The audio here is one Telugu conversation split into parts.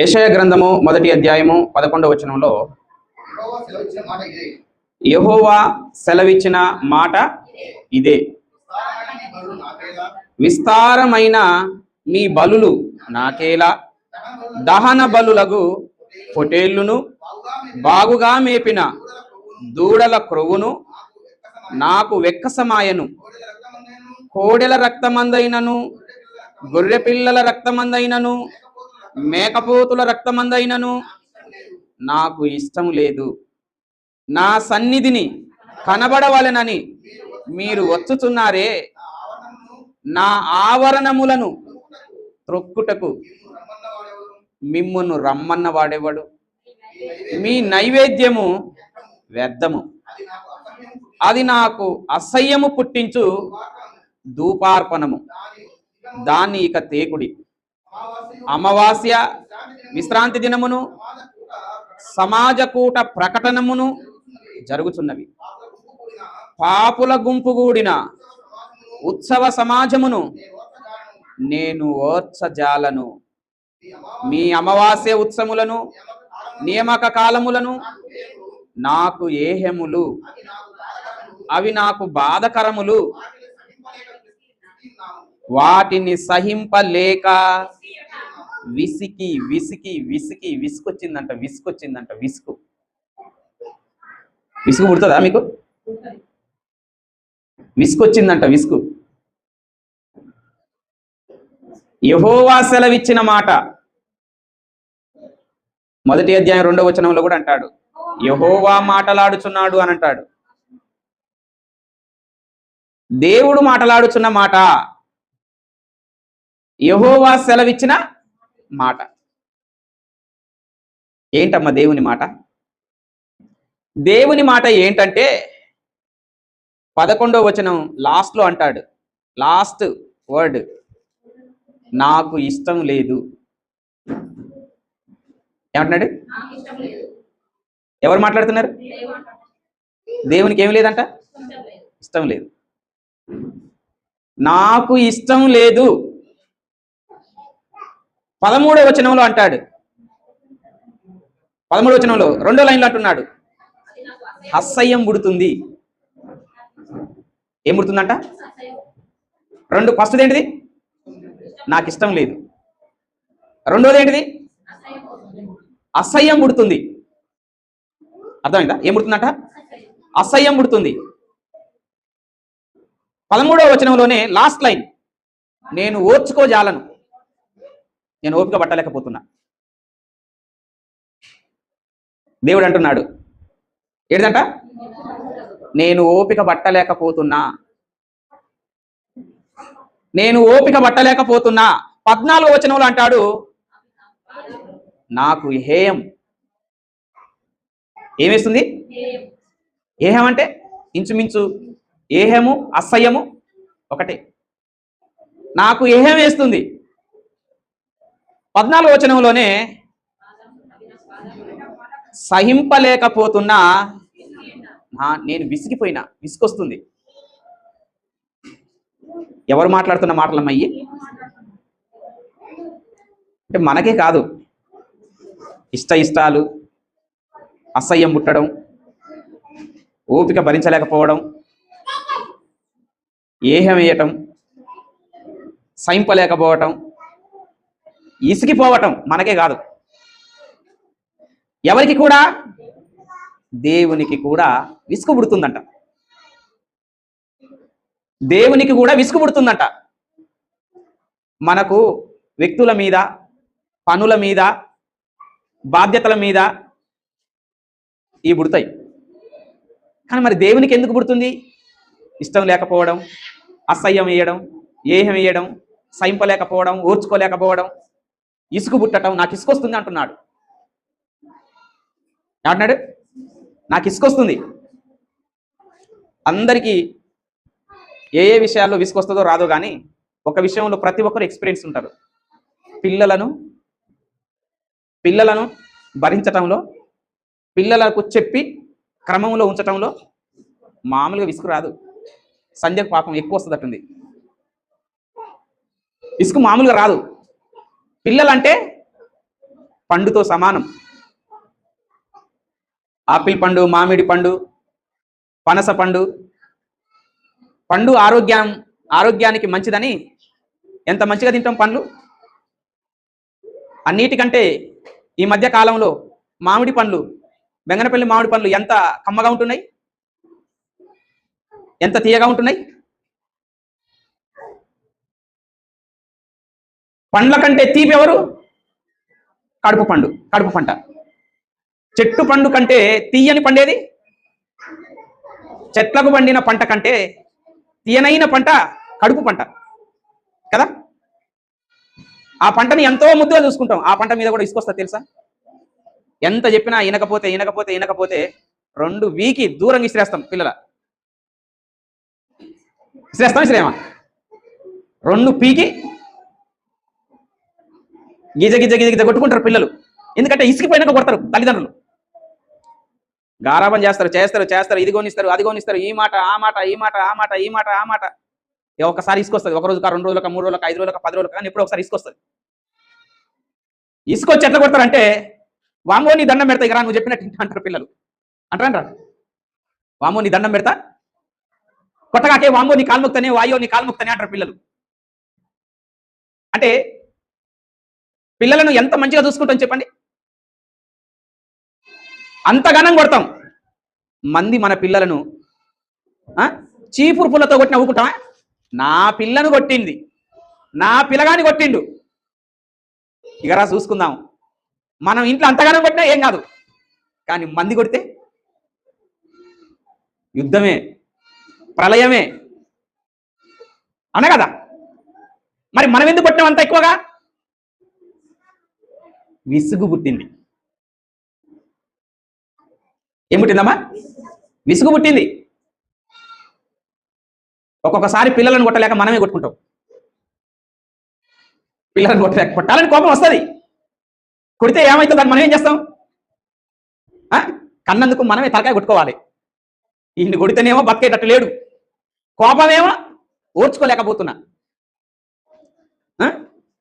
యెషయా గ్రంథము 1వ అధ్యాయము 11వ వచనంలో యెహోవా సెలవిచ్చిన మాట ఇదే, విస్తారమైన మీ బలులు నాకేలా, దహన బలులకు పొటేళ్లును బాగుగా మేపిన దూడల క్రొవ్వును నాకు వెక్కసమాయను. కోడెల రక్తమందైనను గొర్రె పిల్లల రక్తమందైనను మేకపోతుల రక్తమందైనను నాకు ఇష్టం లేదు. నా సన్నిధిని కనబడవలెనని మీరు వచ్చుచున్నారే, నా ఆవరణములను త్రొక్కుటకు మిమ్మును రమ్మన్న వాడేవాడు. మీ నైవేద్యము వ్యర్థము, అది నాకు అసహ్యము పుట్టించు ధూపార్పణము. దాన్ని ఇక తేకుడి. అమావాస్య విశ్రాంతి దినమును సమాజకూట ప్రకటనమును జరుగుతున్నవి. పాపుల గుంపు కూడిన ఉత్సవ సమాజమును నేను ఓర్చజాలను. మీ అమావాస్య ఉత్సవములను నియామక కాలములను నాకు ఏహెములు, అవి నాకు బాధకరములు. వాటిని సహింపలేక విసికి విసికి విసికి విసుకొచ్చిందంట. విసుగు పుడుతుందా మీకు? విసుకొచ్చిందంట. విసుగు. యెహోవా సెలవిచ్చిన మాట 1వ అధ్యాయం 2వ వచనంలో కూడా అంటాడు, యెహోవా మాటలాడుచున్నాడు అని అంటాడు. దేవుడు మాటలాడుచున్న మాట, యెహోవా సెలవిచ్చిన మాట. ఏంటమ్మా దేవుని మాట? దేవుని మాట ఏంటంటే 11వ వచనం లాస్ట్లో అంటాడు, లాస్ట్ వర్డ్, నాకు ఇష్టం లేదు. ఏమంటున్నాడు? ఎవరు మాట్లాడుతున్నారు? దేవునికి ఏమి లేదంట? ఇష్టం లేదు. నాకు ఇష్టం లేదు. 13వ వచనంలో అంటాడు, 13వ వచనంలో 2వ లైన్లో అంటున్నాడు, అసహ్యం పుడుతుంది. ఏం పుడుతుందంట? ఫస్ట్ది ఏంటిది? నాకు ఇష్టం లేదు. రెండోది ఏంటిది? అసహ్యం పుడుతుంది. అర్థమైందా? ఏం పుడుతుందంట? అసహ్యం పుడుతుంది. 13వ వచనంలోనే లాస్ట్ లైన్, నేను ఓర్చుకోజాలను, నేను ఓపిక పట్టలేకపోతున్నా. దేవుడు అంటున్నాడు ఏంటంట? నేను ఓపిక పట్టలేకపోతున్నా, నేను ఓపిక పట్టలేకపోతున్నా. 14వ వచనంలో అంటాడు, నాకు హేయం. ఏమేస్తుంది? ఏహం అంటే ఇంచుమించు ఏహము అసహ్యము ఒకటే. నాకు ఏహం వేస్తుంది. 14వ వచనంలోనే సహింపలేకపోతున్నా, నేను విసిగిపోయినా, విసుకొస్తుంది. ఎవరు మాట్లాడుతున్న మాటలమ్మయ్యి? అంటే మనకే కాదు, ఇష్టాలు, అసహ్యం పుట్టడం, ఓపిక భరించలేకపోవడం, ఏహం వేయటం, సహింపలేకపోవటం, ఇసిగిపోవటం మనకే కాదు, ఎవరికి కూడా? దేవునికి కూడా విసుగు పుడుతుందంట. దేవునికి కూడా విసుగు పుడుతుందంట. మనకు వ్యక్తుల మీద, పనుల మీద, బాధ్యతల మీద ఈ పుడతాయి. కానీ మరి దేవునికి ఎందుకు పుడుతుంది? ఇష్టం లేకపోవడం, అసహ్యం వేయడం, ఏహం వేయడం, సహింపలేకపోవడం, ఓర్చుకోలేకపోవడం, ఇసుగు పుట్టడం. నాకు ఇసుకొస్తుంది అంటున్నాడు. అంటున్నాడు, నాకు ఇసుకొస్తుంది. అందరికీ ఏ విషయాల్లో విసుకొస్తుందో రాదో కానీ ఒక విషయంలో ప్రతి ఒక్కరు ఎక్స్పీరియన్స్ ఉంటారు. పిల్లలను భరించటంలో, పిల్లలకు చెప్పి క్రమంలో ఉంచటంలో మామూలుగా విసుగు రాదు. సంధ్యకు పాపం ఎక్కువ వస్తుందట్టుంది. విసుగు మామూలుగా రాదు. పిల్లలంటే పండుతో సమానం. ఆపిల్ పండు, మామిడి పండు, పనస పండు. పండు ఆరోగ్యానికి మంచిదని ఎంత మంచిగా తింటాం పండ్లు. అన్నిటికంటే ఈ మధ్య కాలంలో మామిడి పండ్లు, బెంగనపల్లి మామిడి పండ్లు ఎంత కమ్మగా ఉంటున్నాయి, ఎంత తీయగా ఉంటున్నాయి. పండ్ల కంటే తీపి ఎవరు? కడుపు పంట. చెట్టు పండు కంటే తీయని పండేది? చెట్లకు పండిన పంట కంటే తీయనైన పంట కడుపు పంట కదా. ఆ పంటని ఎంతో ముద్దుగా చూసుకుంటాం. ఆ పంట మీద కూడా ఇసుకొస్తా తెలుసా? ఎంత చెప్పినా వినకపోతే 2 వీకి దూరంగా ఇసిరేస్తాం. పిల్లల ఇసిరేమా 2 పీకి గిజ కొట్టుకుంటారు పిల్లలు. ఎందుకంటే ఇసికిపోయినాక కొడతారు తల్లిదండ్రులు. గారాబం చేస్తారు, ఇది కొనిస్తారు, అది కొనిస్తారు, ఈ మాట ఆ మాట. ఒకసారి ఇసుకొస్తుంది. 1 రోజుక, 2 రోజులక, 3 రోజులక, 5 రోజులక, 10 రోజులక, కానీ ఎప్పుడో ఒకసారి ఇసుకొస్తుంది. ఇసుకొచ్చి ఎట్లా కొడతారంటే, వామో నీ దండం పెడతా, ఇక నువ్వు చెప్పినట్టు అంటారు పిల్లలు. అంటారా? వామో నీ దండం పెడతా, కొట్టగాకే వామో నీ కాల్ముక్తనే, వాయో నీ కాల్ముక్తనే అంటారు పిల్లలు. అంటే పిల్లలను ఎంత మంచిగా చూసుకుంటాం చెప్పండి. అంతగానం కొడతాం. మంది మన పిల్లలను చీపురు పుల్లతో కొట్టి నవ్వుకుంటామా? నా పిల్లను కొట్టింది, నా పిల్లగాని కొట్టిండు, ఇకరా చూసుకుందాం. మనం ఇంట్లో అంతగానం కొట్టినా ఏం కాదు, కానీ మంది కొడితే యుద్ధమే, ప్రళయమే అనే కదా. మరి మనం ఎందుకు కొట్టినాం అంత ఎక్కువగా? విసుగు పుట్టింది. ఏం పుట్టిందమ్మా? విసుగు పుట్టింది. ఒక్కొక్కసారి పిల్లలను కొట్టలేక మనమే కొట్టుకుంటాం. పిల్లలను కొట్టాలని కోపం వస్తుంది. కొడితే ఏమవుతుంది? దాన్ని మనం ఏం చేస్తాం? కన్నందుకు మనమే తలకాయ కొట్టుకోవాలి. ఈయన్ని కొడితేనేమో బతికేటట్టు లేడు, కోపమేమో ఓర్చుకోలేకపోతున్నా.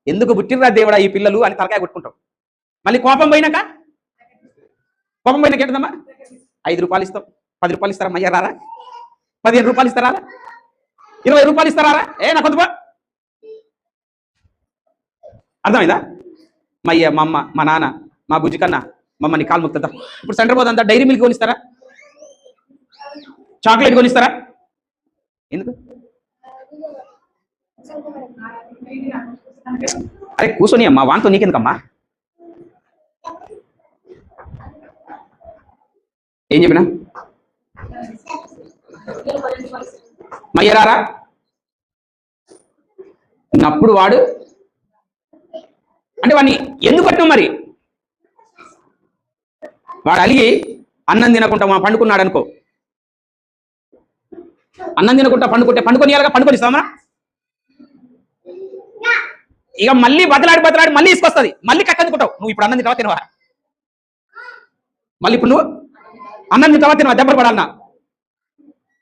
ఎందుకు పుట్టిర్రా దేవుడా ఈ పిల్లలు అని తలకాయ కొట్టుకుంటాం. మళ్ళీ కోపం పోయినాక ఏంటమ్మా? 5 రూపాయలు ఇస్తాం, 10 రూపాయలు ఇస్తారా? మయ్య రారా? 15 రూపాయలు ఇస్తారా? 20 రూపాయలు ఇస్తారా? నా కొంత అర్థమైందా? మయ్య, మా అమ్మ, మా నాన్న, మా బుజ్జి కన్నా మమ్మల్ని కాలు ముక్తుందా. ఇప్పుడు సెంటర్ పోదంతా డైరీ మిల్క్ కొనిస్తారా? చాక్లెట్ కొనిస్తారా? ఎందుకు? అరే కూర్చొని అమ్మా, వాంతో నీకెందుకమ్మా? ఏం చెప్పినా? మయ్యరారా అప్పుడు వాడు అంటే వాడిని ఎందుకు పట్టినాం? మరి వాడు అలిగి అన్నం తినకుండా పండుకున్నాడు అనుకో, అన్నం తినకుండా పండుకొనియాలగా, పండుకొనిస్తామా? ఇక మళ్ళీ బతలాడి మళ్ళీ తీసుకొస్తుంది. మళ్ళీ కట్టెందుకుంటావు నువ్వు. ఇప్పుడు అన్నం తినవా తినవా? మళ్ళీ ఇప్పుడు నువ్వు అన్నం తినవా తినవా? దెబ్బలు పడాలన్నా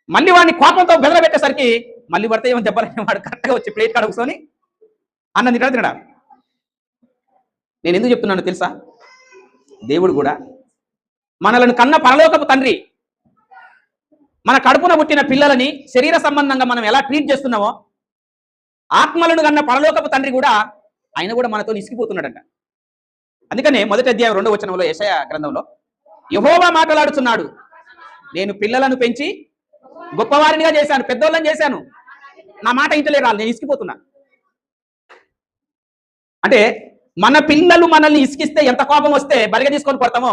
మళ్ళీ వాడిని కోపంతో బెదర పెట్టేసరికి మళ్ళీ పడితే ఏమో దెబ్బలు. వాడు కరెక్ట్గా వచ్చి ప్లేట్ కాడ కూర్చొని అన్నం తినడా? నేను ఎందుకు చెప్తున్నాను తెలుసా? దేవుడు కూడా మనలను కన్న పరలోకపు తండ్రి మన కడుపున పుట్టిన పిల్లలని శరీర సంబంధంగా మనం ఎలా ట్రీట్ చేస్తున్నామో, ఆత్మలను కన్న పరలోకపు తండ్రి కూడా ఆయన కూడా మనతో ఇసికిపోతున్నాడంట. అందుకనే 1వ అధ్యాయం 2వ వచనంలో యెషయా గ్రంథంలో యెహోవా మాట్లాడుతున్నాడు, నేను పిల్లలను పెంచి గొప్పవారినిగా చేశాను, పెద్దోళ్ళని చేశాను, నా మాట ఇంటలేరు, నేను ఇసికిపోతున్నా. అంటే మన పిల్లలు మనల్ని ఇసికిస్తే ఎంత కోపం వస్తే బలిగ తీసుకొని పడతామో,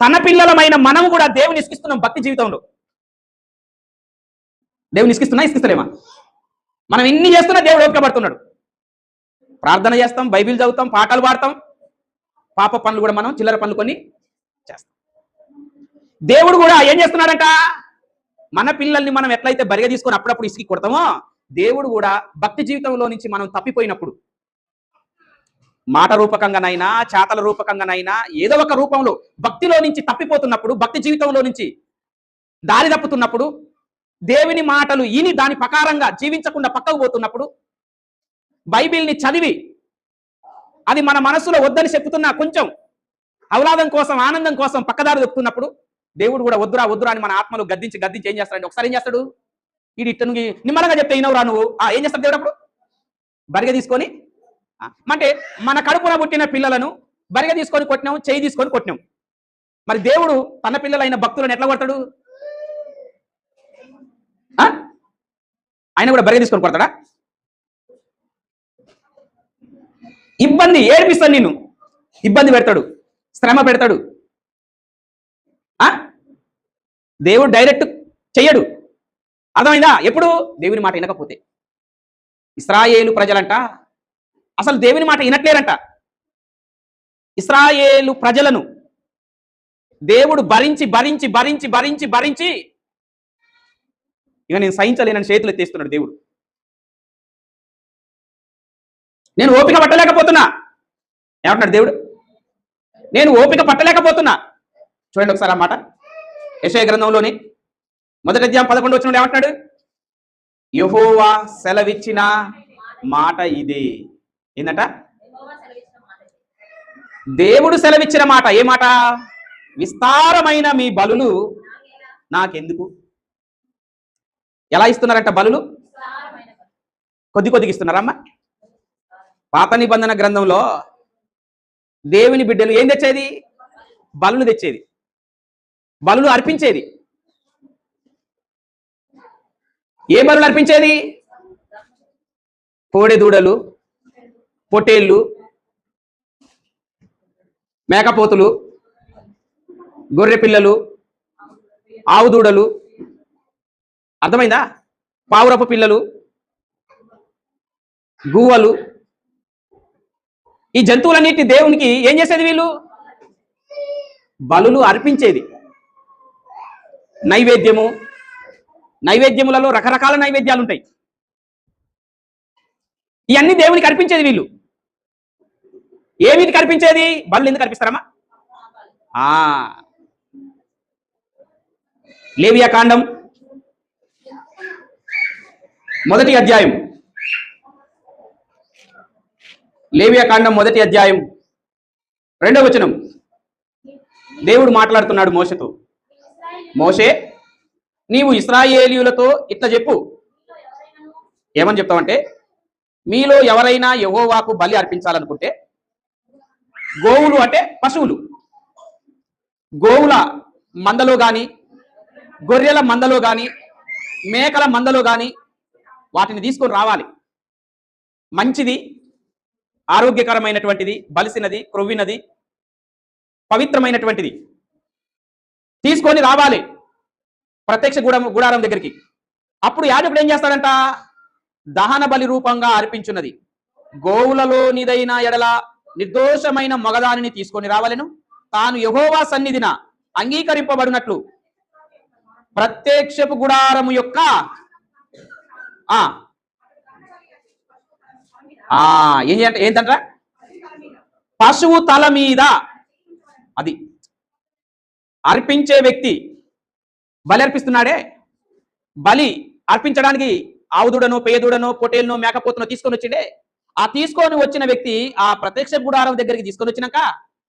తన పిల్లలమైన మనం కూడా దేవుని ఇసికిస్తున్నాం. భక్తి జీవితంలో దేవుని ఇసికిస్తలేమా? మనం ఇన్ని చేస్తున్నా దేవుడు ఓపిక పడుతున్నాడు. ప్రార్థన చేస్తాం, బైబిల్ చదువుతాం, పాటలు పాడతాం, పాప పనులు కూడా మనం చిల్లర పనులు కొన్ని చేస్తాం. దేవుడు కూడా ఏం చేస్తున్నాడంట? మన పిల్లల్ని మనం ఎట్లయితే బరిగ తీసుకొని అప్పుడప్పుడు ఇసికి కొడతామో, దేవుడు కూడా భక్తి జీవితంలో నుంచి మనం తప్పిపోయినప్పుడు, మాట రూపకంగానైనా చేతల రూపకంగానైనా ఏదో ఒక రూపంలో భక్తిలో నుంచి తప్పిపోతున్నప్పుడు, భక్తి జీవితంలో నుంచి దారి తప్పుతున్నప్పుడు, దేవుని మాటలు ఈని దాని ప్రకారంగా జీవించకుండా పక్కకు పోతున్నప్పుడు, బైబిల్ని చదివి అది మన మనస్సులో వద్దని చెప్తున్నా కొంచెం ఆహ్లాదం కోసం ఆనందం కోసం పక్కదారి దొక్కుతున్నప్పుడు దేవుడు కూడా వద్దురా వద్దురా అని మన ఆత్మలో గద్దించి గద్దించి ఏం చేస్తాడంటే ఒకసారి ఏం చేస్తాడు, వీడి ఇట్టను నిమ్మలంగా చెప్తే అయినవురా నువ్వు ఏం చేస్తాడు దేవుడు అప్పుడు బరిగ తీసుకొని అంటే మన కడుపున పుట్టిన పిల్లలను బరిగ తీసుకొని కొట్టినాం, చేయి తీసుకొని కొట్టినాం. మరి దేవుడు తన పిల్లలైన భక్తులను ఎట్లా కొడతాడు? ఆయన కూడా బరిగ తీసుకొని కొడతాడా? ఇబ్బంది ఏడిపిస్తాడు, నిన్ను ఇబ్బంది పెడతాడు, శ్రమ పెడతాడు. దేవుడు డైరెక్ట్ చెయ్యడు. అర్థమైందా? ఎప్పుడు దేవుని మాట వినకపోతే. ఇశ్రాయేలు ప్రజలంట అసలు దేవుని మాట వినట్లేరంట. ఇశ్రాయేలు ప్రజలను దేవుడు భరించి భరించి భరించి భరించి భరించి ఇక నేను సహించలేనని చేతులు ఎత్తేస్తున్నాడు దేవుడు. నేను ఓపిక పట్టలేకపోతున్నా ఏమంటున్నాడు దేవుడు, నేను ఓపిక పట్టలేకపోతున్నా. చూడండి ఒకసారి ఆ మాట యెషయా గ్రంథంలోని 1వ అధ్యాయం 11వ వచనంలో ఏమంటున్నాడు? యెహోవా సెలవిచ్చిన మాట ఇదే. ఏంటంట? దేవుడు సెలవిచ్చిన మాట. ఏ మాట? విస్తారమైన మీ బలులు నాకెందుకు? ఎలా ఇస్తున్నారంట బలులు? కొద్ది కొద్దిగా ఇస్తున్నారమ్మా. పాత నిబంధన గ్రంథంలో దేవుని బిడ్డలు ఏం తెచ్చేది? బలులు తెచ్చేది, బలులు అర్పించేది. ఏ బలులు అర్పించేది? కోడెదూడలు, పొట్టేళ్ళు, మేకపోతులు, గొర్రె పిల్లలు, ఆవు దూడలు, అర్థమైందా? పావురపు పిల్లలు, గువ్వలు, ఈ జంతువులన్నిటి దేవునికి ఏం చేసేది? వీళ్ళు బలులు అర్పించేది. నైవేద్యము, నైవేద్యములలో రకరకాల నైవేద్యాలు ఉంటాయి. ఇవన్నీ దేవునికి అర్పించేది వీళ్ళు. ఏమిటికి అర్పించేది? బలులు ఎందుకు అర్పిస్తారమ్మా? లేవియా కాండం 1వ అధ్యాయం, లేవియా కాండం 1వ అధ్యాయం 2వ వచనం. దేవుడు మాట్లాడుతున్నాడు మోషేతో. మోషే, నీవు ఇశ్రాయేలీయులతో ఇట్లా చెప్పు. ఏమని చెప్తావంటే, మీలో ఎవరైనా యెహోవాకు బలి అర్పించాలనుకుంటే, గోవులు అంటే పశువులు, గోవుల మందలో గాని, గొర్రెల మందలో గాని, మేకల మందలో గాని వాటిని తీసుకొని రావాలి. మంచిది, ఆరోగ్యకరమైనటువంటిది, బలిసినది, క్రొవ్వినది, పవిత్రమైనటువంటిది తీసుకొని రావాలి ప్రత్యక్ష గుడారం దగ్గరికి. అప్పుడు యాజకుడు ఏం చేస్తాడంట? దహన బలి రూపంగా అర్పించున్నది గోవులలోనిదైన ఎడల నిర్దోషమైన మగదానిని తీసుకొని రావాలను. తాను యెహోవా సన్నిధిన అంగీకరింపబడినట్లు ప్రత్యక్షపు గుడారము యొక్క ఏంటంట? పశువు తల మీద. అది అర్పించే వ్యక్తి బలి అర్పిస్తున్నాడే, బలి అర్పించడానికి ఆవుదుడనో, పేదూడనో, పొటేల్నో, మేకపోతునో తీసుకొని వచ్చిండే. ఆ తీసుకొని వచ్చిన వ్యక్తి ఆ ప్రత్యక్ష గుడారం దగ్గరికి తీసుకొని వచ్చినాక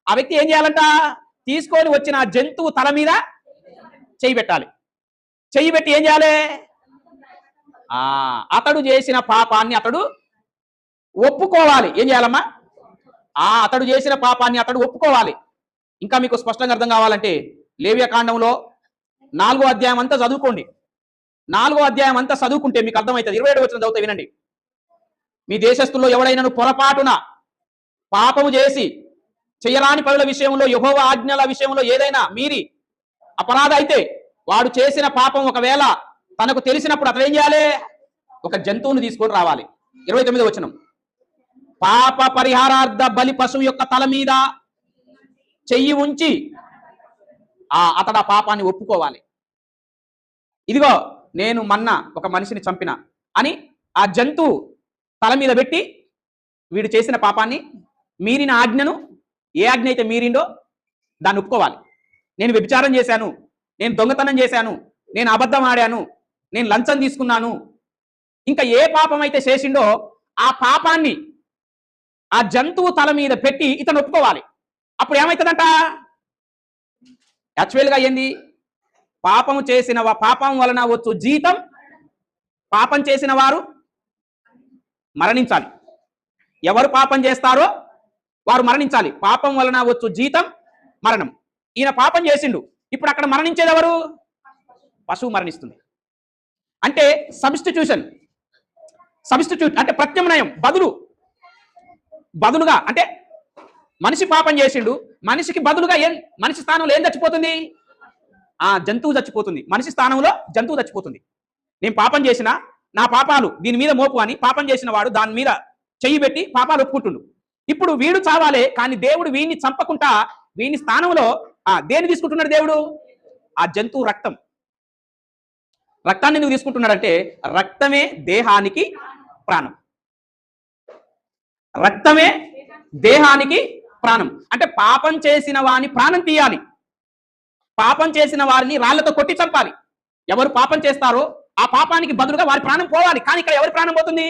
ఆ వ్యక్తి ఏం చేయాలంట? తీసుకొని వచ్చిన జంతువు తల మీద చెయ్యి పెట్టాలి. చెయ్యి పెట్టి ఏం చేయాలి? అతడు చేసిన పాపాన్ని అతడు ఒప్పుకోవాలి. ఏం చేయాలమ్మా? అతడు చేసిన పాపాన్ని అతడు ఒప్పుకోవాలి. ఇంకా మీకు స్పష్టంగా అర్థం కావాలంటే లేవియా కాండంలో 4వ అధ్యాయం అంతా చదువుకోండి. 4వ అధ్యాయం అంతా చదువుకుంటే మీకు అర్థమవుతుంది. 27వ వచనం చదువుతా వినండి. మీ దేశస్తుల్లో ఎవడైనా పొరపాటున పాపము చేసి చేయరాని పనుల విషయంలో, యెహోవా ఆజ్ఞల విషయంలో ఏదైనా మీరి అపరాధ అయితే, వాడు చేసిన పాపం ఒకవేళ తనకు తెలిసినప్పుడు అతను ఏం చేయాలి? ఒక జంతువును తీసుకొని రావాలి. 29వ వచనం. పాప పరిహారార్థ బలి పశువు యొక్క తల మీద చెయ్యి ఉంచి అతడు ఆ పాపాన్ని ఒప్పుకోవాలి. ఇదిగో నేను మొన్న ఒక మనిషిని చంపిన అని ఆ జంతువు తల మీద పెట్టి వీడు చేసిన పాపాన్ని, మీరిన ఆజ్ఞను, ఏ ఆజ్ఞ అయితే మీరిండో దాన్ని ఒప్పుకోవాలి. నేను వ్యభిచారం చేశాను, నేను దొంగతనం చేశాను, నేను అబద్ధం ఆడాను, నేను లంచం తీసుకున్నాను, ఇంకా ఏ పాపం అయితే చేసిండో ఆ పాపాన్ని ఆ జంతువు తల మీద పెట్టి ఇతను ఒప్పుకోవాలి. అప్పుడు ఏమవుతుందంట? యాక్చువల్గా ఏంది? పాపము చేసిన పాపం వలన వచ్చు జీతం, పాపం చేసిన వారు మరణించాలి. ఎవరు పాపం చేస్తారో వారు మరణించాలి. పాపం వలన వచ్చు జీతం మరణం. ఈయన పాపం చేసిండు, ఇప్పుడు అక్కడ మరణించేది ఎవరు? పశువు మరణిస్తుంది. అంటే సబ్స్టిట్యూషన్, సబ్స్టిట్యూట్ అంటే ప్రత్యామ్నాయం, బదులుగా. అంటే మనిషి పాపం చేసిండు, మనిషికి బదులుగా మనిషి స్థానంలో ఏం చచ్చిపోతుంది? జంతువు చచ్చిపోతుంది. మనిషి స్థానంలో జంతువు చచ్చిపోతుంది. నేను పాపం చేసిన, నా పాపాలు దీని మీద మోపు అని పాపం చేసిన వాడు దాని మీద చెయ్యి పెట్టి పాపాలు ఒప్పుకుంటుండు. ఇప్పుడు వీడు చావాలే, కానీ దేవుడు వీడిని చంపకుండా వీని స్థానంలో దేన్ని తీసుకుంటున్నాడు దేవుడు? ఆ జంతువు రక్తాన్ని నువ్వు తీసుకుంటున్నాడంటే రక్తమే దేహానికి ప్రాణం. రక్తమే దేహానికి ప్రాణం. అంటే పాపం చేసిన వారిని ప్రాణం తీయాలి. పాపం చేసిన వారిని రాళ్లతో కొట్టి చంపాలి. ఎవరు పాపం చేస్తారో ఆ పాపానికి బదులుగా వారి ప్రాణం పోవాలి. కానీ ఇక్కడ ఎవరి ప్రాణం పోతుంది?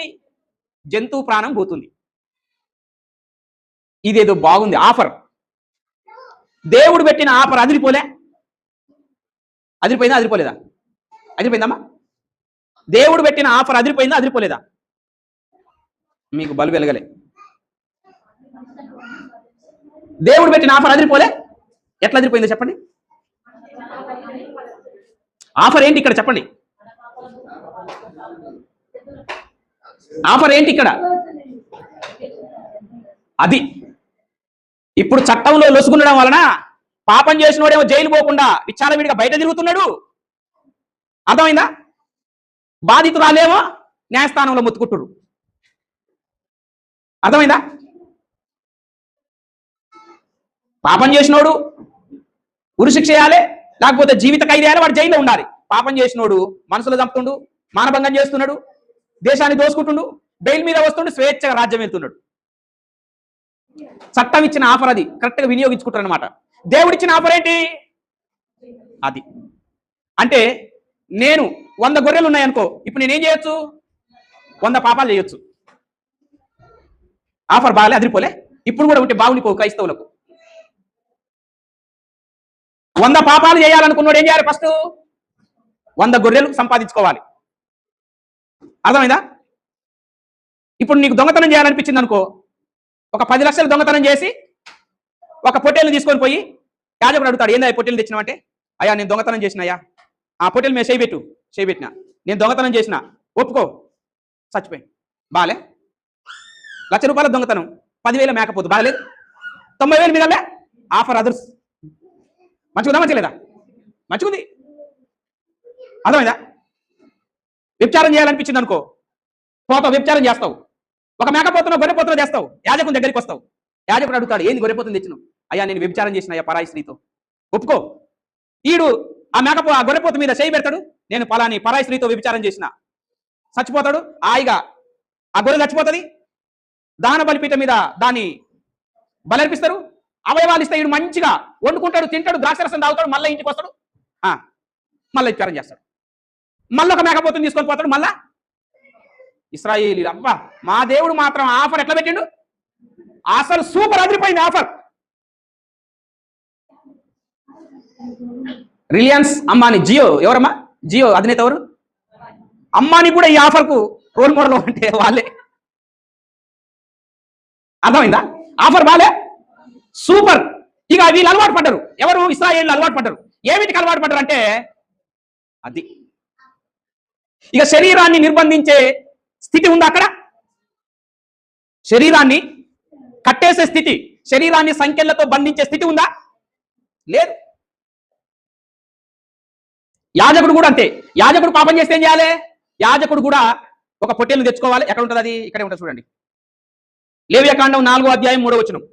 జంతువు ప్రాణం పోతుంది. ఇదేదో బాగుంది ఆఫర్. దేవుడు పెట్టిన ఆఫర్ అదిరిపోలే? అదిరిపోయిందా? అదిరిపోలేదా? అదిరిపోయిందమ్మా? దేవుడు పెట్టిన ఆఫర్ అదిరిపోయిందా? అదిరిపోలేదా? మీకు బలు వెలగలే. దేవుడు పెట్టిన ఆఫర్ అదిరిపోలే? ఎట్లా అదిరిపోయిందో చెప్పండి. ఆఫర్ ఏంటి ఇక్కడ చెప్పండి? ఆఫర్ ఏంటి ఇక్కడ? అది ఇప్పుడు చట్టంలో లొసుగుండడం వలన పాపం చేసినోడేమో జైలు పోకుండా విచారవిడిగా బయట తిరుగుతున్నాడు. అర్థమైందా? బాధితురాలేమో న్యాయస్థానంలో ముత్తుకుంటురు. అర్థమైందా? పాపం చేసినోడు ఉరిశిక్ష చేయాలి, లేకపోతే జీవిత ఖైదు చేయాలి, వాడు జైల్లో ఉండాలి. పాపం చేసినోడు మనసులో చంపుతుండు, మానభంగం చేస్తున్నాడు, దేశాన్ని దోసుకుంటుండు, బెయిల్ మీద వస్తుండు, స్వేచ్ఛగా రాజ్యం వెళ్తున్నాడు. చట్టం ఇచ్చిన ఆఫర్ అది కరెక్ట్గా వినియోగించుకుంటారు అనమాట. దేవుడిచ్చిన ఆఫర్ ఏంటి? అది అంటే నేను 100 గొర్రెలు ఉన్నాయనుకో, ఇప్పుడు నేనేం చేయొచ్చు? 100 పాపాలు చేయొచ్చు. ఆఫర్ బాగాలే? అదిరిపోలే? ఇప్పుడు కూడా ఉంటే బాగుండిపో క్రైస్తవులకు. 100 పాపాలు చేయాలనుకున్నాడు ఏం చేయాలి? ఫస్ట్ 100 గొర్రెలు సంపాదించుకోవాలి. అర్థమైందా? ఇప్పుడు నీకు దొంగతనం చేయాలనిపించింది అనుకో, ఒక 10 లక్షలు దొంగతనం చేసి ఒక పొట్టేల్ని తీసుకొని పోయి యాజకుడు అడుగుతాడు, ఏందా పొట్టేలు తెచ్చినావంటే, అయ్యా నేను దొంగతనం చేసిన, అయ్యా ఆ పొట్టేలు మీద చేయబెట్టిన, నేను దొంగతనం చేసిన, ఒప్పుకో. చచ్చిపోయి బాలే? ₹1,00,000 దొంగతనం, 10,000 మేకపోదు, బాగలేదు? 90,000 మీద ఆఫర్ అదర్స్. మంచిగుందా? మంచిగా మంచిగుంది. అర్థమైందా? వ్యభిచారం చేయాలనిపించింది అనుకో, పోతావు, వ్యభిచారం చేస్తావు. ఒక మేకపోతున్నా గొర్రెపోతున్నా చేస్తావు, యాజకుని దగ్గరికి వస్తావు. యాజకుడు అడుగుతాడు, ఏంది గొర్రెపోతుని తెచ్చినావు? అయ్యా నేను వ్యభిచారం చేసిన, అయ్యా పరాయి స్త్రీతో. ఒప్పుకో. ఈడు ఆ గొర్రెపోతు మీద చేయి పెడతాడు, నేను పరాయి స్త్రీతో వ్యభిచారం చేసిన. చచ్చిపోతాడు. హాయిగా ఆ గొర్రె చచ్చిపోతుంది. దహన బలిపీఠం మీద దాన్ని బలర్పిస్తారు. అవయవాలు ఇస్తే ఈడు మంచిగా వండుకుంటాడు, తింటాడు, ద్రాక్షరసం తాగుతాడు, మళ్ళీ ఇంటికి వస్తాడు, మళ్ళీ వ్యభిచారం చేస్తాడు. మళ్ళీ ఒక మేకపోతుని తీసుకొని పోతాడు. మళ్ళా ఇశ్రాయేలీలు, అబ్బా మా దేవుడు మాత్రం ఆఫర్ ఎట్లా పెట్టిండు? అసలు సూపర్, అదిరిపోయింది ఆఫర్. రిలయన్స్, అంబానీ, జియో, ఎవరమ్మా జియో అధినేత ఎవరు? అంబానీ కూడా ఈ ఆఫర్కు రోల్ మోడల్ అంటే వాళ్ళే. అర్థమైందా? ఆఫర్ బాలే? సూపర్. ఇక వీళ్ళు అలవాటు పడ్డారు. ఎవరు? ఇశ్రాయేలీలు అలవాటు పడ్డారు. ఏమిటికి అలవాటు పడ్డారు అంటే అది. ఇక శరీరాన్ని నిర్బంధించే స్థితి ఉందా అక్కడ? శరీరాన్ని కట్టేసే స్థితి, శరీరాన్ని సంఖ్యలతో బంధించే స్థితి ఉందా? లేదు. యాజకుడు కూడా అంతే. యాజకుడు పాపం చేస్తే ఏం చేయాలి? యాజకుడు కూడా ఒక పొట్టేలు తెచ్చుకోవాలి. ఎక్కడ ఉంటుంది అది? ఇక్కడే ఉంటుంది చూడండి. లేవియాకాండం 4వ అధ్యాయం 3వ వచనం.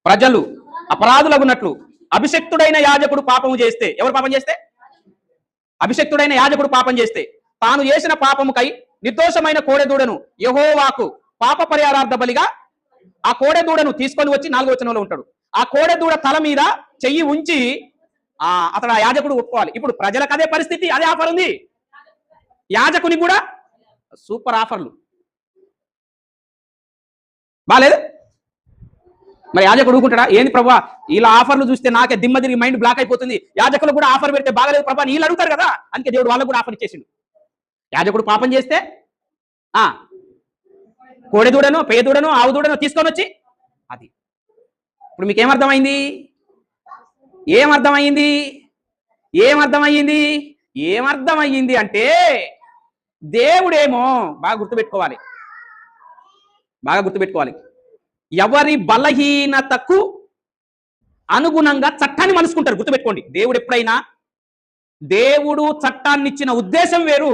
ప్రజలు అపరాధులగునట్లు అభిషక్తుడైన యాజకుడు పాపము చేస్తే, ఎవరు పాపం చేస్తే? అభిషక్తుడైన యాజకుడు పాపం చేస్తే తాను చేసిన పాపముకై నిర్దోషమైన కోడెదూడను యెహోవాకు పాప పరిహారార్థ బలిగా ఆ కోడెదూడను తీసుకొని వచ్చి 4వ వచనంలో ఉంటాడు. ఆ కోడెదూడ తల మీద చెయ్యి ఉంచి అతడు ఆ యాజకుడు ఒప్పుకోవాలి. ఇప్పుడు ప్రజలకు అదే పరిస్థితి, అదే ఆఫర్ ఉంది. యాజకుని కూడా సూపర్ ఆఫర్లు. బాలేదు. మరి యాజకుడు ఊరుకుంటాడా? ఏంది ప్రభా ఇలా ఆఫర్లు చూస్తే నాకే దిమ్మ తిరిగి మైండ్ బ్లాక్ అయిపోతుంది, యాజకులు కూడా ఆఫర్ పెడితే బాగలేదు ప్రభా నీళ్ళు అడుగుతారు కదా, అందుకే దేవుడు వాళ్ళకు కూడా ఆఫర్ ఇచ్చేసిండు. యాజకుడు పాపం చేస్తే కోడెదూడనో పేదూడనో ఆవు దూడనో తీసుకొని వచ్చి అది. ఇప్పుడు మీకు ఏమర్థమైంది? ఏమర్థమైంది? ఏమర్థమయ్యింది? ఏమర్థమయ్యింది అంటే దేవుడేమో బాగా గుర్తుపెట్టుకోవాలి, బాగా గుర్తుపెట్టుకోవాలి, ఎవరి బలహీనతకు అనుగుణంగా చట్టాన్ని మలుచుకుంటారు. గుర్తుపెట్టుకోండి, దేవుడు ఎప్పుడైనా దేవుడు చట్టాన్ని ఇచ్చిన ఉద్దేశం వేరు,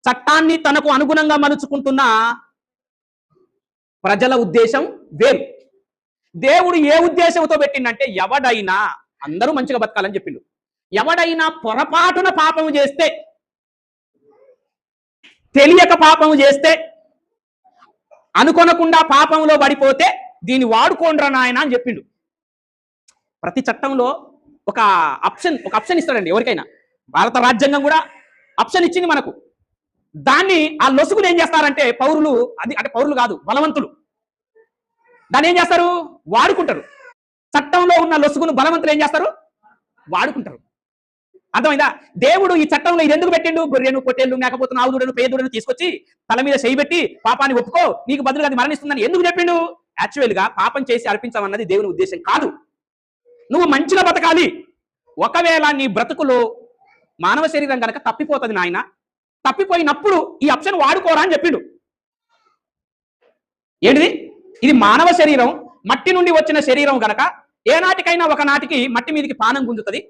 చట్టాన్ని తనకు అనుగుణంగా మలుచుకుంటున్న ప్రజల ఉద్దేశం వేరు. దేవుడు ఏ ఉద్దేశంతో పెట్టిండంటే ఎవడైనా అందరూ మంచిగా బతకాలని చెప్పిండు. ఎవడైనా పొరపాటున పాపము చేస్తే, తెలియక పాపము చేస్తే, అనుకొనకుండా పాపంలో పడిపోతే దీన్ని వాడుకోండ్రా నాయన అని చెప్పిండు. ప్రతి చట్టంలో ఒక ఆప్షన్ ఇస్తాడండి ఎవరికైనా. భారత రాజ్యాంగం కూడా ఆప్షన్ ఇచ్చింది మనకు. దాన్ని ఆ లొసుగులు ఏం చేస్తారంటే పౌరులు, అంటే పౌరులు కాదు బలవంతులు, దాన్ని ఏం చేస్తారు? వాడుకుంటారు. చట్టంలో ఉన్న లొసుగును బలవంతులు ఏం చేస్తారు? వాడుకుంటారు. అర్థమైందా? దేవుడు ఈ చట్టంలో ఇది ఎందుకు పెట్టిండు? గొర్రెను, పొట్టేళ్ళు, మేకపోతును, ఆవుదూడను, పేదూడను తీసుకొచ్చి తల మీద చేయబెట్టి పాపాన్ని ఒప్పుకో నీకు బదులుగా అది మరణిస్తుందని ఎందుకు చెప్పిండు? యాక్చువల్ గా పాపం చేసి అర్పించమన్నది దేవుని ఉద్దేశం కాదు. నువ్వు మంచిగా బతకాలి. ఒకవేళ నీ బ్రతుకులో మానవ శరీరం కనుక తప్పిపోతుంది నాయన, తప్పిపోయినప్పుడు ఈ ఆప్షన్ వాడుకోరా అని చెప్పిండు. ఏంటిది? ఇది మానవ శరీరం, మట్టి నుండి వచ్చిన శరీరం గనక ఏనాటికైనా ఒకనాటికి మట్టి మీదకి పానం గుంజుతుంది.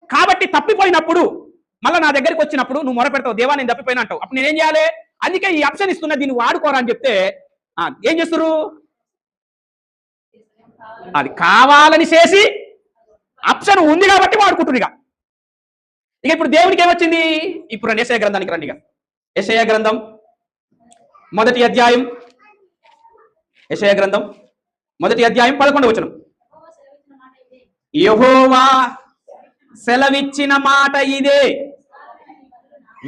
కాబట్టి తప్పిపోయినప్పుడు మళ్ళీ నా దగ్గరికి వచ్చినప్పుడు నువ్వు మొరపెడతావు, దేవా నేను తప్పిపోయినా అంటావు. అప్పుడు నేనేం చేయాలి? అందుకే ఈ ఆప్షన్ ఇస్తున్నా, దీన్ని వాడుకోరా అని చెప్తే ఏం చేస్తారు? అది కావాలని చేసి ఆప్షన్ ఉంది కాబట్టి వాడుకుంటుంది. ఇక ఇప్పుడు దేవునికి ఏమొచ్చింది? ఇప్పుడు యెషయా గ్రంథానికి రండి. యెషయా గ్రంథం మొదటి అధ్యాయం, యెషయా గ్రంథం మొదటి అధ్యాయం 11వ వచనం. యెహోవా సెలవిచ్చిన మాట ఇదే,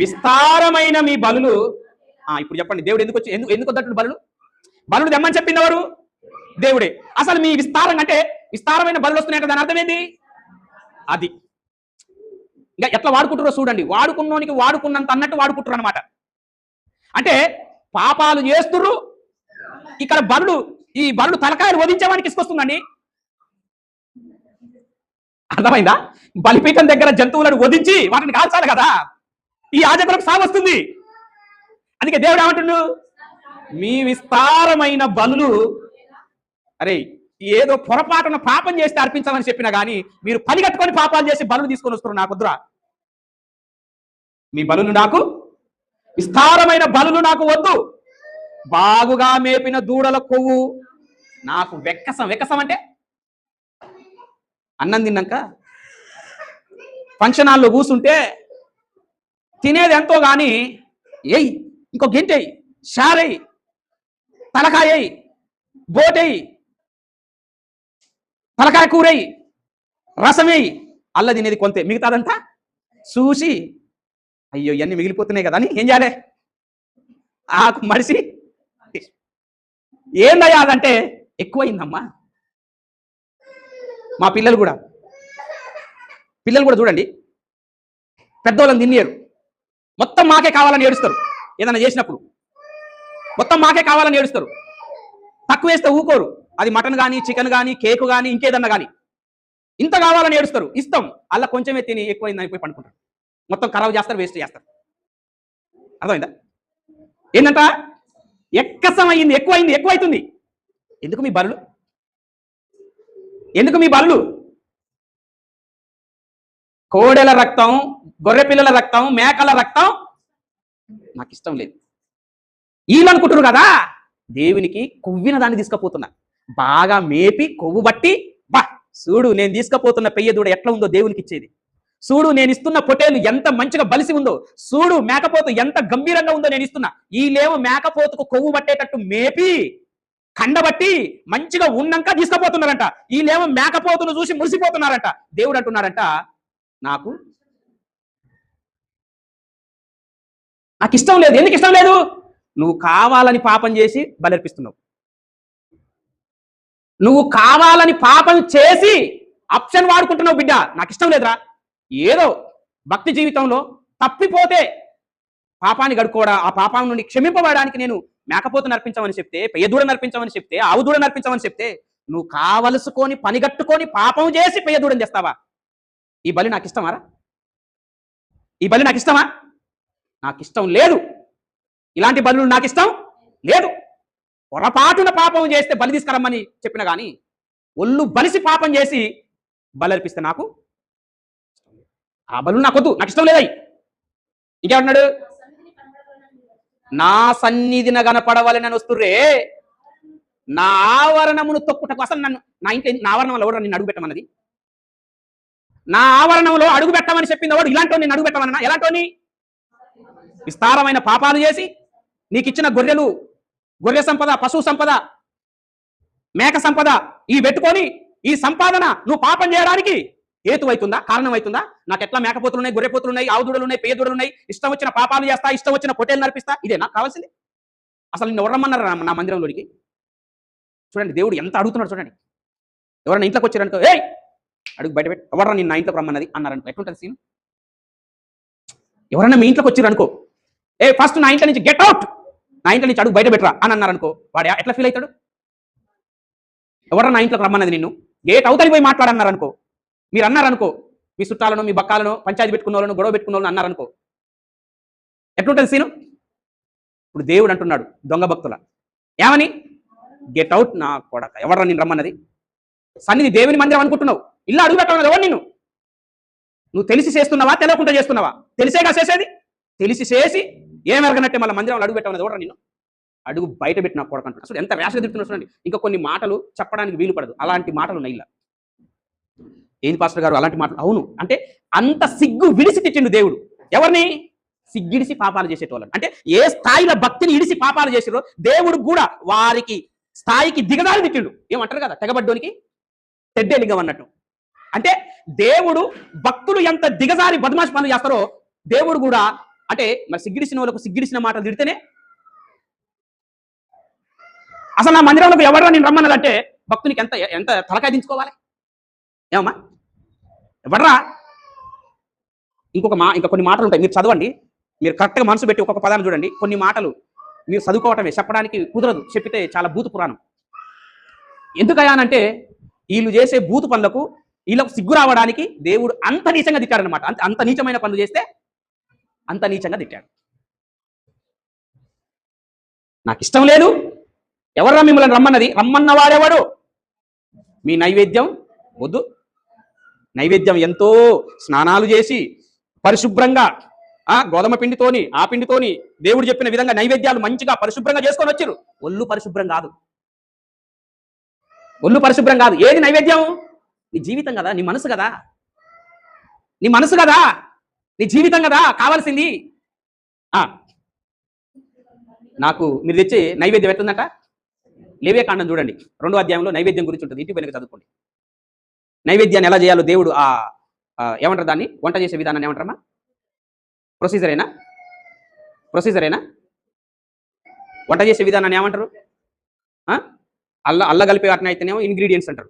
విస్తారమైన మీ బలులు. ఇప్పుడు చెప్పండి, దేవుడు ఎందుకు వద్దట్టు బలులు తెమ్మని చెప్పింది ఎవరు? దేవుడే. అసలు మీ విస్తారం అంటే విస్తారమైన బలులు వస్తున్నాయంటే దాని అర్థం ఏంటి? అది ఇంకా ఎట్లా వాడుకుంటారో చూడండి. వాడుకున్నోనికి వాడుకున్నంత అన్నట్టు వాడుకుంటారు అనమాట. అంటే పాపాలు చేస్తుర్రు, ఇక్కడ ఈ బలులు తలకాయలు వధించేవానికి ఇసుకొస్తుందండి. అర్థమైందా? బలిపీఠం దగ్గర జంతువులను వధించి వాటిని కాల్చాలి కదా, ఈ యాజకులకు సాగు వస్తుంది. అందుకే దేవుడు ఏమంటుండు? మీ విస్తారమైన బలులు, అరే ఏదో పొరపాటున పాపం చేస్తే అర్పించాలని చెప్పినా గానీ మీరు పని కట్టుకొని పాపాలు చేసి బలులు తీసుకొని వస్తున్నారు. నాకు వద్దురా, మీ బలులు నాకు, విస్తారమైన బలులు నాకు వద్దు. బాగుగా మేపిన దూడల కొవ్వు నాకు వెక్కసం. వెక్కసం అంటే అన్నం తిన్నాక ఫంక్షన్ హాల్లో కూర్చుంటే తినేది ఎంతో కానీ ఏయ్ ఇంకో గింటెయ్యి, షారేయి, తలకాయ బోటేయి, తలకాయ కూరేయి, రసమేయి, అల్ల తినేది కొంతే, మిగతాదంతా చూసి అయ్యో ఇవన్నీ మిగిలిపోతున్నాయి కదా అని ఏం చేయాలి? ఆకు మడిసి ఏందయ్యా అదంటే ఎక్కువైందమ్మా. మా పిల్లలు కూడా చూడండి, పెద్దోళ్ళని తినేరు, మొత్తం మాకే కావాలని ఏడుస్తారు. ఏదైనా చేసినప్పుడు మొత్తం మాకే కావాలని ఏడుస్తారు. తక్కువ వేస్తే ఊకోరు. అది మటన్ కానీ, చికెన్ కానీ, కేకు కానీ, ఇంకేదన్నా కానీ ఇంత కావాలని ఏడుస్తారు. ఇస్తాం, అలా కొంచెమే తిని ఎక్కువైందని పోయి పండుకుంటారు. మొత్తం ఖరాబ్ చేస్తారు, వేస్ట్ చేస్తారు. అర్థమైందా? ఏంటంట? ఎక్కసమైంది, ఎక్కువైతుంది. ఎందుకు మీ బలులు? ఎందుకు మీ బలులు? కోడెల రక్తం, గొర్రె పిల్లల రక్తం, మేకల రక్తం నాకు ఇష్టం లేదు. వీళ్ళు అనుకుంటున్నారు కదా దేవునికి కొవ్విన దాన్ని తీసుకుపోతున్నా, బాగా మేపి కొవ్వు బట్టి, బా చూడు నేను తీసుకుపోతున్న పెయ్య దూడ ఎట్లా ఉందో దేవునికి ఇచ్చేది, చూడు నేను ఇస్తున్న పొటేలు ఎంత మంచిగా బలిసి ఉందో, చూడు మేకపోతు ఎంత గంభీరంగా ఉందో నేను ఇస్తున్నా. వీళ్ళేమో మేకపోతుకు కొవ్వు పట్టేటట్టు మేపి కండబట్టి మంచిగా ఉన్నాక తీసుకుపోతున్నారంట. వీళ్ళేమో మేకపోతును చూసి మురిసిపోతున్నారంట. దేవుడు అంటున్నారంట నాకు ఇష్టం లేదు. ఎందుకు ఇష్టం లేదు? నువ్వు కావాలని పాపం చేసి బలర్పిస్తున్నావు. నువ్వు కావాలని పాపం చేసి ఆప్షన్ వాడుకుంటున్నావు బిడ్డ. నాకు ఇష్టం లేదురా. ఏదో భక్తి జీవితంలో తప్పిపోతే పాపాన్ని గడుకోవడా, ఆ పాపం నుండి క్షమింపబడడానికి నేను మేకపోతు నర్పించమని చెప్తే, పెయ్యదూడ నర్పించమని చెప్తే, ఆవు దూడ నర్పించమని చెప్తే, నువ్వు కావలసుకొని పనిగట్టుకొని పాపం చేసి పెయ్యదూడని చేస్తావా? ఈ బలి నాకు ఇష్టమారా? ఈ బలి నాకు ఇష్టమా? నాకు ఇష్టం లేదు. ఇలాంటి బలులు నాకు ఇష్టం లేదు. పొరపాటున పాపం చేస్తే బలి తీసుకురమ్మని చెప్పిన కానీ ఒళ్ళు బలిసి పాపం చేసి బలి అర్పిస్తే నాకు ఆ బలు నాకొద్దు, నాకు ఇష్టం లేదයි. ఇంకేమన్నాడు? నా సన్నిధిన గనపడవలనని వస్తుర్రే, నా ఆవరణమును తొక్కుటకు. అసలు నన్ను నా ఇంట్లో నా ఆవరణంలో ఎవరు నిన్ను అడుగు పెట్టమన్నది? నా ఆవరణంలో అడుగు పెట్టమని చెప్పింది వాడు ఇలాంటి నేను అడుగు పెట్టమన్నా? ఎలాంటి విస్తారమైన పాపాలు చేసి నీకు ఇచ్చిన గొర్రెలు, గొర్రె సంపద, పశువు సంపద, మేక సంపద ఈ పెట్టుకొని ఈ సంపాదన నువ్వు పాపం చేయడానికి హేతువైతుందా? కారణమవుతుందా? నాకు ఎట్లా మేకపోతులు ఉన్నాయి, గొర్రెపోతులు ఉన్నాయి, ఆవు దూడలు ఉన్నాయి, పేయ దూడలు ఉన్నాయి, ఇష్టం వచ్చిన పాపాలు చేస్తా, ఇష్టం వచ్చిన పొట్టేలు నడిపిస్తా. ఇదే నాకు కావాల్సింది? అసలు నిన్ను ఎవరమ్మన్నారు నా మందిరంలోనికి? చూడండి దేవుడు ఎంత అడుగుతున్నాడు చూడండి. ఎవరైనా ఇంట్లోకి వచ్చారనుకో, ఏయ్ అడుగు బయట పెట్టి, ఎవరన్నా నిన్న ఇంట్లోకి రమ్మన్నది అన్నారనుకో, ఎట్లుంటుంది సీన్? ఎవరన్నా మీ ఇంట్లోకి వచ్చారనుకో, ఏ ఫస్ట్ నా ఇంట్లో నుంచి గెట్ అవుట్, నా ఇంట్లో నుంచి అడుగు బయట పెట్టరా అని అన్నారనుకో, వాడు ఎట్లా ఫీల్ అవుతాడు? ఎవరన్నా నా ఇంట్లోకి రమ్మన్నది నిన్ను, గేట్ అవుతని పోయి మాట్లాడన్నారనుకో, మీరు అన్నారనుకో, మీ చుట్టాలను, మీ బక్కాలను, పంచాయతీ పెట్టుకున్న వాళ్ళను, గొడవ పెట్టుకున్న వాళ్ళని అన్నారనుకో, ఎట్లుంటుంది సీను? ఇప్పుడు దేవుడు అంటున్నాడు దొంగ భక్తుల ఏమని? గెట్ అవుట్ నా కొడక, ఎవరన్నా నేను రమ్మన్నది? సన్నిధి దేవుని మందిరం అనుకుంటున్నావు, ఇల్లు అడుగు పెట్టమన్నది ఎవరు నిన్ను? నువ్వు తెలిసి చేస్తున్నావా, తెలియకుండా చేస్తున్నావా? తెలిసేగా చేసేది. తెలిసి చేసి ఏమెరగనట్టే మళ్ళీ మందిరంలో అడుగు పెట్టమన్నది ఎవరు నిన్ను? అడుగు బయట పెట్టిన కొడకంటున్నా. అసలు ఎంత ర్యాష్గా తిడుతున్నా చూడండి. ఇంకా కొన్ని మాటలు చెప్పడానికి వీలు పడదు, అలాంటి మాటలు ఉన్నాయి ఇలా. ఏంది పాస్టర్ గారు అలాంటి మాటలు? అవును, అంటే అంత సిగ్గు విడిసి తిట్టిండు దేవుడు. ఎవరిని? సిగ్గిడిసి పాపాలు చేసేటోళ్ళని. అంటే ఏ స్థాయిలో భక్తిని ఇడిసి పాపాలు చేసారో దేవుడు కూడా వారికి స్థాయికి దిగదారి తిట్టిండు. ఏమంటారు కదా, తెగబడ్డోనికి తెడ్డే లింగం అన్నట్టు. అంటే దేవుడు భక్తులు ఎంత దిగజారి బదమాషి పనులు చేస్తారో దేవుడు కూడా అంటే మరి సిగ్గిడిసిన వాళ్ళకు సిగ్గిడిసిన మాటలు తిడితేనే. అసలు నా మందిరంలోకి ఎవరు నేను రమ్మన్నదంటే భక్తునికి ఎంత ఎంత తలకాయ దించుకోవాలి? ఏమమ్మా ఎవర్రా? ఇంకా కొన్ని మాటలు ఉంటాయి, మీరు చదవండి. మీరు కరెక్ట్గా మనసు పెట్టి ఒక్కొక్క పదాన్ని చూడండి. కొన్ని మాటలు మీరు చదువుకోవటమే, చెప్పడానికి కుదరదు, చెప్పితే చాలా భూత పురాణం. ఎందుకయ్యానంటే వీళ్ళు చేసే భూత పనులకు వీళ్ళకు సిగ్గు రావడానికి దేవుడు అంత నీచంగా తిట్టాడనమాట. అంత నీచమైన పనులు చేస్తే అంత నీచంగా తిట్టాడు. నాకు ఇష్టం లేదు. ఎవర్రా మిమ్మల్ని రమ్మన్నది? రమ్మన్న వాడేవాడు. మీ నైవేద్యం వద్దు. నైవేద్యం ఎంతో స్నానాలు చేసి పరిశుభ్రంగా గోధుమ పిండితోని ఆ పిండితోని దేవుడు చెప్పిన విధంగా నైవేద్యాలు మంచిగా పరిశుభ్రంగా చేసుకొని వచ్చారు. ఒళ్ళు పరిశుభ్రం కాదు, ఒళ్ళు పరిశుభ్రం కాదు. ఏది నైవేద్యం? నీ జీవితం కదా, నీ మనసు కదా, నీ మనసు కదా, నీ జీవితం కదా కావాల్సింది. నాకు మీరు తెచ్చే నైవేద్యం ఎట్లుందట? లేవే కాండం చూడండి, 2వ అధ్యాయంలో నైవేద్యం గురించి ఉంటుంది. ఇంటి వెనక చదువుకోండి. నైవేద్యాన్ని ఎలా చేయాలో దేవుడు ఏమంటారు దాన్ని? వంట చేసే విధానాన్ని ఏమంటారమ్మా? ప్రొసీజరేనా? వంట చేసే విధానాన్ని ఏమంటారు? అల్ల కలిపే వాటిని అయితేనేమో ఇంగ్రీడియంట్స్ అంటారు.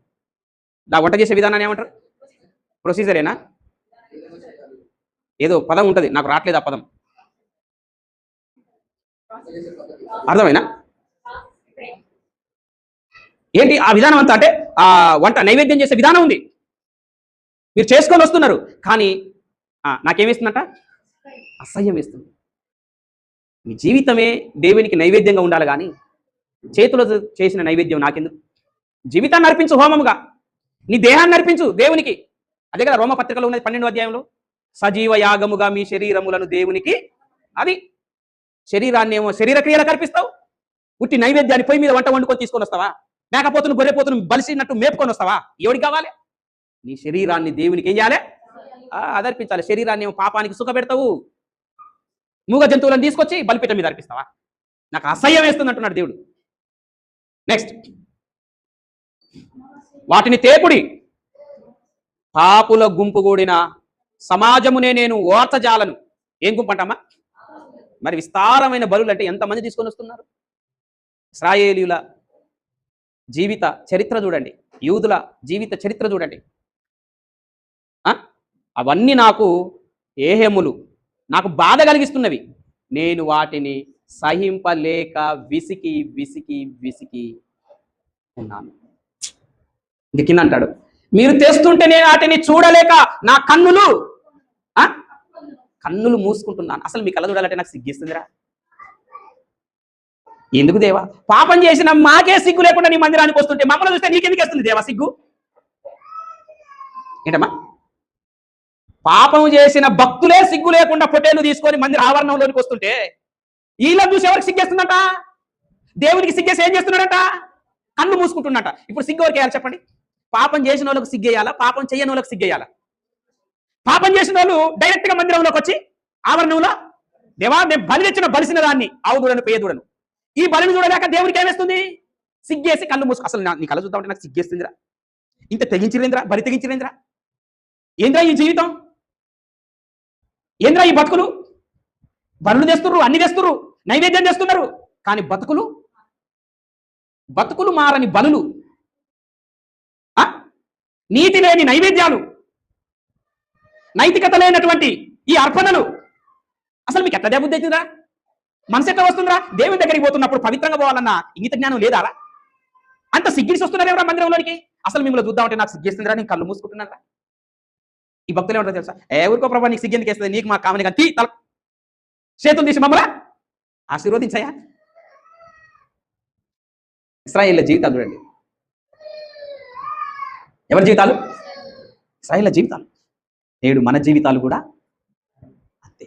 వంట చేసే విధానాన్ని ఏమంటారు? ప్రొసీజరేనా? ఏదో పదం ఉంటుంది, నాకు రావట్లేదు ఆ పదం. అర్థమైనా? ఏంటి ఆ విధానం అంతా? అంటే ఆ వంట నైవేద్యం చేసే విధానం ఉంది, మీరు చేసుకొని వస్తున్నారు. కానీ నాకేమేస్తుందంట? అసహ్యం వేస్తుంది. మీ జీవితమే దేవునికి నైవేద్యంగా ఉండాలి, కానీ చేతులు చేసిన నైవేద్యం నాకెందుకు? జీవితాన్ని అర్పించు హోమముగా, నీ దేహాన్ని అర్పించు దేవునికి. అదే కదా రోమపత్రికలో ఉన్నది 12వ అధ్యాయంలో, సజీవ యాగముగా మీ శరీరములను దేవునికి. అది శరీరాన్ని ఏమో శరీర క్రియలకు అర్పిస్తావు, ఉట్టి నైవేద్యాన్ని పొయ్యి మీద వంట వండుకొని తీసుకొని వస్తావా? మేకపోతును గొర్రెపోతును బలిసినట్టు మేపుకొని వస్తావా? ఎవరికి కావాలి? నీ శరీరాన్ని దేవునికి ఏం చేయాలి? అదర్పించాలి. శరీరాన్ని ఏమో పాపానికి సుఖ పెడతావు, మూగ జంతువులను తీసుకొచ్చి బలిపీఠం మీద అర్పిస్తావా? నాకు అసహ్యం వేస్తుంది అంటున్నాడు దేవుడు. నెక్స్ట్, వాటిని తేపుడి, పాపుల గుంపు కూడిన సమాజమునే నేను ఓర్చజాలను. ఏం గుంపు అంటమ్మా? మరి విస్తారమైన బలులు అంటే ఎంతమంది తీసుకొని వస్తున్నారు? ఇశ్రాయేలీయుల జీవిత చరిత్ర చూడండి, యూదుల జీవిత చరిత్ర చూడండి. అవన్నీ నాకు ఏహెములు, నాకు బాధ కలిగిస్తున్నవి. నేను వాటిని సహింపలేక విసికి విసికి విసికి ఉన్నాను. ఇంక కింద అంటాడు, మీరు తెస్తుంటే నేను వాటిని చూడలేక నా కన్నులు మూసుకుంటున్నాను. అసలు మీ కళ్ళ చూడాలంటే నాకు సిగ్గిస్తుందిరా. ఎందుకు దేవా? పాపం చేసిన మాకే సిగ్గు లేకుండా నీ మందిరానికి వస్తుంటే మమ్మల్ని చూస్తే నీకెందుకు వస్తుంది దేవా సిగ్గు? ఏంటమ్మా? పాపం చేసిన భక్తులే సిగ్గు లేకుండా పొట్టేలు తీసుకొని మందిర ఆవరణంలోనికి వస్తుంటే వీళ్ళని చూసి ఎవరికి సిగ్గేస్తుందట? దేవునికి సిగ్గేసి ఏం చేస్తున్నాడట? కళ్ళు మూసుకుంటున్నట. ఇప్పుడు సిగ్గు ఎవరికి వేయాలి చెప్పండి? పాపం చేసిన వాళ్ళకి సిగ్గేయాలా? పాపం చేయని వాళ్ళకి సిగ్గేయాలా? పాపం చేసిన వాళ్ళు డైరెక్ట్ గా మందిరంలోకి వచ్చి ఆవరణంలో, దేవా నేను బలి తెచ్చిన బలిసిన దాన్ని, ఆవుదూడను పేదూడను, ఈ బలిని చూడలేక దేవుడికి ఏమేస్తుంది? సిగ్గేసి కళ్ళు మూసుకు. అసలు నీ కళ్ళు చూద్దామంటే నాకు సిగ్గేస్తుందిరా. ఇంత తెగించిరేంద్రా, బలి తెగించిరేంద్రా, ఏంద్రా ఈ జీవితం, ఏంద్రా ఈ బతుకులు? బలులు తెస్తున్నారు, అన్ని తెస్తున్నారు, నైవేద్యం చేస్తున్నారు, కానీ బతుకులు మారని బలులు, నీతి లేని నైవేద్యాలు, నైతికత లేనటువంటి ఈ అర్పణలు. అసలు మీకు ఎట్లా బుద్ధి అవుతుందా? మనసు ఎట్లా వస్తుందిరా? దేవుని దగ్గరికి పోతున్నప్పుడు పవిత్రంగా పోవాలన్నా ఇంగిత జ్ఞానం లేదా? అంత సిగ్గిడిసి వస్తున్నారు ఎవరా మందిరంలోనికి? అసలు మిమ్మల్ని చూద్దామంటే నాకు సిగ్గేస్తుందిరా, నేను కళ్ళు మూసుకుంటున్నారా? ఈ భక్తులు ఏమంటారు తెలుసా? ఎవరికో ప్రభా నీకు సిగ్గెందుకు వేస్తుంది, నీకు మా కామని కానీ తల చేతులు తీసి మమ్మల్ని ఆశీర్వదించాయా? ఇశ్రాయేళ్ల జీవితాలు చూడండి. ఎవరి జీవితాలు? ఇశ్రాయేళ్ల జీవితాలు. నేడు మన జీవితాలు కూడా అంతే.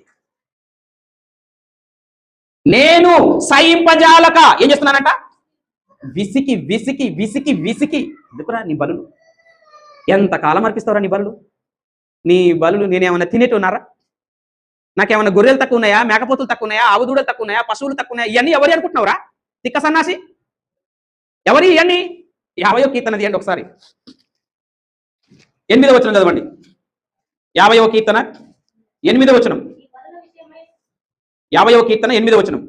నేను సహింపజాలక ఏం చేస్తున్నానంట? విసికి విసికి విసికి విసికి. ఎందుకురా నీ బలులు? ఎంతకాలం అర్పిస్తావురా నీ బలులు? నీ బలులు నేనేమన్నా తినేటి ఉన్నారా? నాకేమన్నా గొర్రెలు తక్కువ ఉన్నాయా? మేకపోతులు తక్కువ ఉన్నాయా? ఆవుదూడలు తక్కువ ఉన్నాయా? పశువులు తక్కువ ఉన్నాయా? ఇవన్నీ ఎవరి అనుకుంటున్నావురా? తిక్క సన్నాసి ఎవరి? ఇవన్నీ 50వ కీర్తన తీయండి ఒకసారి. 8వ వచనం చదవండి. 50వ కీర్తన 8వ వచనం. 50వ కీర్తన 8వ వచనం.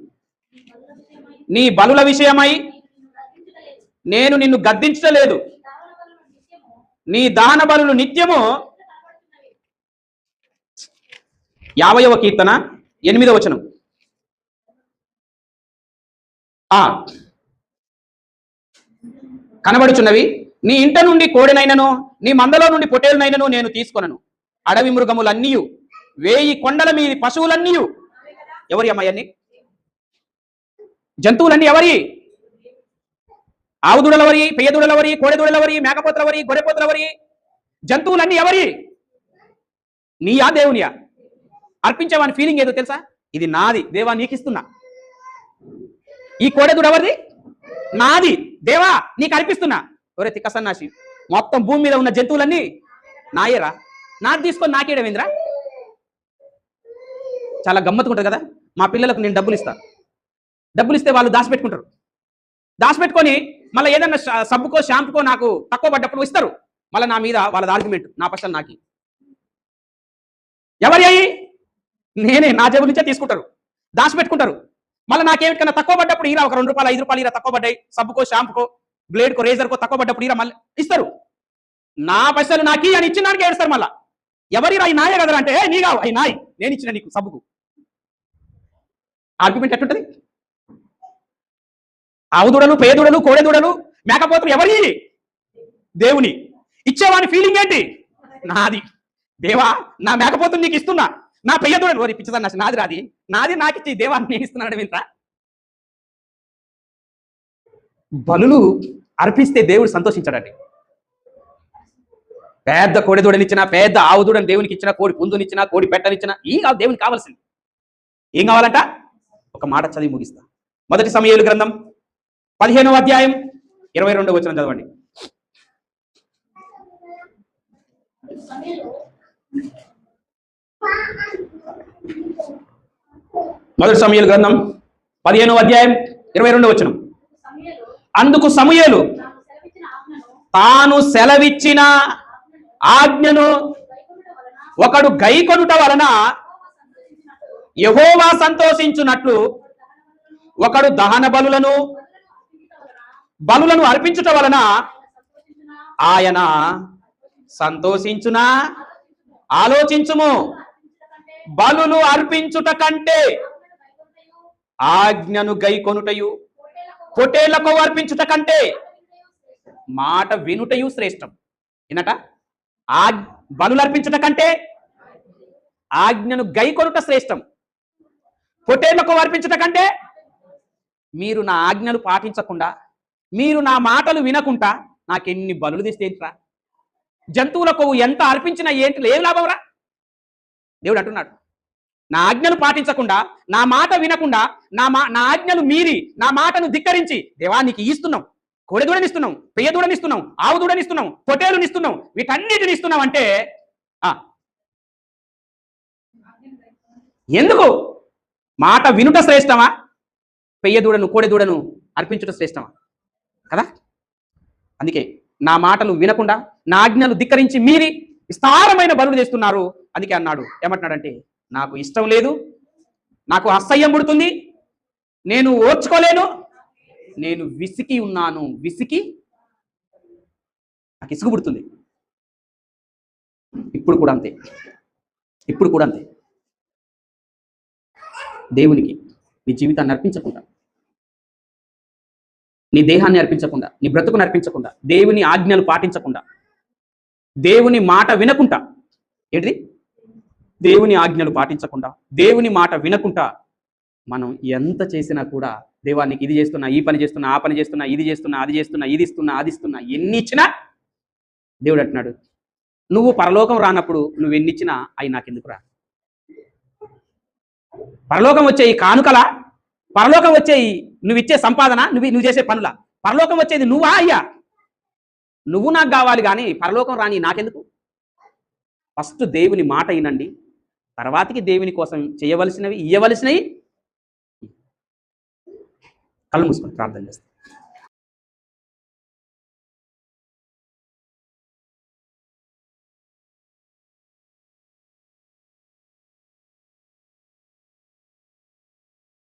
నీ బలుల విషయమై నేను నిన్ను గద్దించలేదు, నీ దహన బలులు నిత్యము. 50వ కీర్తన 8వ వచనం. కనబడుచున్నవి, నీ ఇంట నుండి కోడినైనను నీ మందలో నుండి పొట్టేలునైనను నేను తీసుకొనను. అడవి మృగములన్నీయు 1000 కొండల మీది పశువులన్నీయు. ఎవరి అమ్మాయన్ని? జంతువులన్నీ ఎవరి? ఆవుదూడలవరి, పెయ్యదూడలవరి, కోడెదూడలవరి, మేకపోతలవరి, గొర్రెపోతలవరి. జంతువులన్నీ ఎవరి? నీయా దేవునియా? అర్పించేవాని ఫీలింగ్ ఏదో తెలుసా? ఇది నాది దేవా, నీకు ఇస్తున్నా. ఈ కోడెదూడ ఎవరిది? నాది దేవా, నీకు అర్పిస్తున్నా. ఎవరే తిక్క సన్నాసి, మొత్తం భూమి మీద ఉన్న జంతువులన్నీ నాయేరా, నాది తీసుకొని నాకేడమేంద్రా? చాలా గమ్మత్తుకుంటుంది కదా. మా పిల్లలకు నేను డబ్బులు ఇస్తే వాళ్ళు దాచిపెట్టుకుంటారు. దాచిపెట్టుకొని మళ్ళీ ఏదన్నా సబ్బుకో షాంపుకో నాకు తక్కువ పడ్డప్పుడు ఇస్తారు. మళ్ళీ నా మీద వాళ్ళ ఆర్గ్యుమెంట్, నా పక్షాలు నాకి. ఎవరి అయ్యి? నేనే. నా జేబు నుంచే తీసుకుంటారు, దాచిపెట్టుకుంటారు. మళ్ళీ నాకేమిటికన్నా తక్కువ పడ్డప్పుడు ఈరా, ఒక 2 రూపాయలు 5 రూపాయలు ఈరా తక్కువ పడ్డాయి, సబ్బుకో షాంపుకో బ్లేడ్కో రేజర్కో తక్కువ పడ్డప్పుడు ఈరా మళ్ళీ ఇస్తారు. నా పైసలు నాకి అని ఇచ్చిన దానికి ఏడుస్తారు. మళ్ళా ఎవరిరా? ఈ నాయే కదరా అంటే, నీ కావు, అవి నాయి, నేను ఇచ్చిన నీకు సబ్బుకు. ఆర్గ్యుమెంట్ ఎట్టుంటది? ఆవుదూడలు, పేదూడలు, కోడెదూడలు, మేకపోతులు ఎవరి? దేవుని. ఇచ్చేవాని ఫీలింగ్ ఏంటి? నాది దేవా, నా మేకపోతులు నీకు ఇస్తున్నా. నా పెయ్యదూడలు వారి పిచ్చదన్న నాది నాకు ఇచ్చి దేవాన్ని నేను ఇస్తున్నాడు. వింత బలులు అర్పిస్తే దేవుడు సంతోషించాడండి. పెద్ద కోడెదూడనిచ్చిన, పెద్ద ఆవుదూడని దేవునికి ఇచ్చిన, కోడి పుందునిచ్చిన, కోడి పెట్టనిచ్చిన, ఈ దేవునికి కావాల్సింది ఏం కావాలంట? ఒక మాట చదివి ముగిస్తా. 1 సమూయేలు గ్రంథం 15వ అధ్యాయం 22వ వచనం చదవండి. 1 సమూయేలు గ్రంథం 15వ అధ్యాయం 22వ వచనం. అందుకు సమూయేలు తాను సెలవిచ్చిన ఆజ్ఞను ఒకడు గైకొనుట వలన యెహోవా సంతోషించున్నట్లు ఒకడు దహన బలులను బలులను అర్పించుట వలన ఆయన సంతోషించునా? ఆలోచించుము. బలులు అర్పించుట కంటే ఆజ్ఞను గైకొనుటయు, పొటేళ్లకు అర్పించుట కంటే మాట వినుటయు శ్రేష్టం. ఏనట? బలులు అర్పించుట కంటే ఆజ్ఞను గైకొనుట శ్రేష్టం. పొటేళ్లకు అర్పించుట కంటే మీరు నా ఆజ్ఞలు పాటించకుండా, మీరు నా మాటలు వినకుండా నాకెన్ని బలులు తెస్తేంట్రా? జంతువులకు ఎంత అర్పించినా ఏంటి, ఏం లాభం రా? దేవుడు అంటున్నాడు, నా ఆజ్ఞలు పాటించకుండా, నా మాట వినకుండా, నా ఆజ్ఞలు మీరి, నా మాటను ధిక్కరించి, దేవానికి ఇస్తున్నాం, కోడెదూడని ఇస్తున్నాం, పెయ్యదూడని ఇస్తున్నాం, ఆవు దూడని ఇస్తున్నాం, పొటేలుని ఇస్తున్నాం, వీటన్నిటిని ఇస్తున్నాం అంటే ఎందుకు? మాట వినుట శ్రేష్టమా? పెయ్యదూడను, కోడెదూడను అర్పించుట శ్రేష్టమా? కదా. అందుకే నా మాటలు వినకుండా, నా ఆజ్ఞలు ధిక్కరించి మీరి విస్తారమైన బలులు చేస్తున్నారు. అందుకే అన్నాడు, ఏమంటున్నాడంటే, నాకు ఇష్టం లేదు, నాకు అసహ్యం పుడుతుంది, నేను ఓర్చుకోలేను, నేను విసికి ఉన్నాను. విసికి నాకు ఇసుగు పుడుతుంది. ఇప్పుడు కూడా అంతే, ఇప్పుడు కూడా అంతే. దేవునికి నీ జీవితాన్ని అర్పించకుండా, నీ దేహాన్ని అర్పించకుండా, నీ బ్రతుకుని అర్పించకుండా, దేవుని ఆజ్ఞలు పాటించకుండా, దేవుని మాట వినకుండా, ఏంటిది? దేవుని ఆజ్ఞలు పాటించకుండా, దేవుని మాట వినకుండా మనం ఎంత చేసినా కూడా, దేవానికి ఇది చేస్తున్నా, ఈ పని చేస్తున్నా, ఆ పని చేస్తున్నా, ఇది చేస్తున్నా, అది చేస్తున్నా, ఇది ఇస్తున్నా, అది ఇస్తున్నా, ఎన్ని ఇచ్చినా దేవుడు అంటున్నాడు, నువ్వు పరలోకం రానప్పుడు నువ్వు ఎన్ని ఇచ్చినా అవి నాకెందుకు రా? పరలోకం వచ్చే ఈ కానుకల, పరలోకం వచ్చే నువ్వు ఇచ్చే సంపాదన, నువ్వు చేసే పనుల, పరలోకం వచ్చేది నువ్వా? అయ్యా నువ్వు నాకు కావాలి, కానీ పరలోకం రాని నాకెందుకు? ఫస్ట్ దేవుని మాట వినండి, తర్వాతకి దేవుని కోసం చేయవలసినవి, ఇయ్యవలసినవి. కళ్ళు మూసుకొని ప్రార్థన చేస్తాం.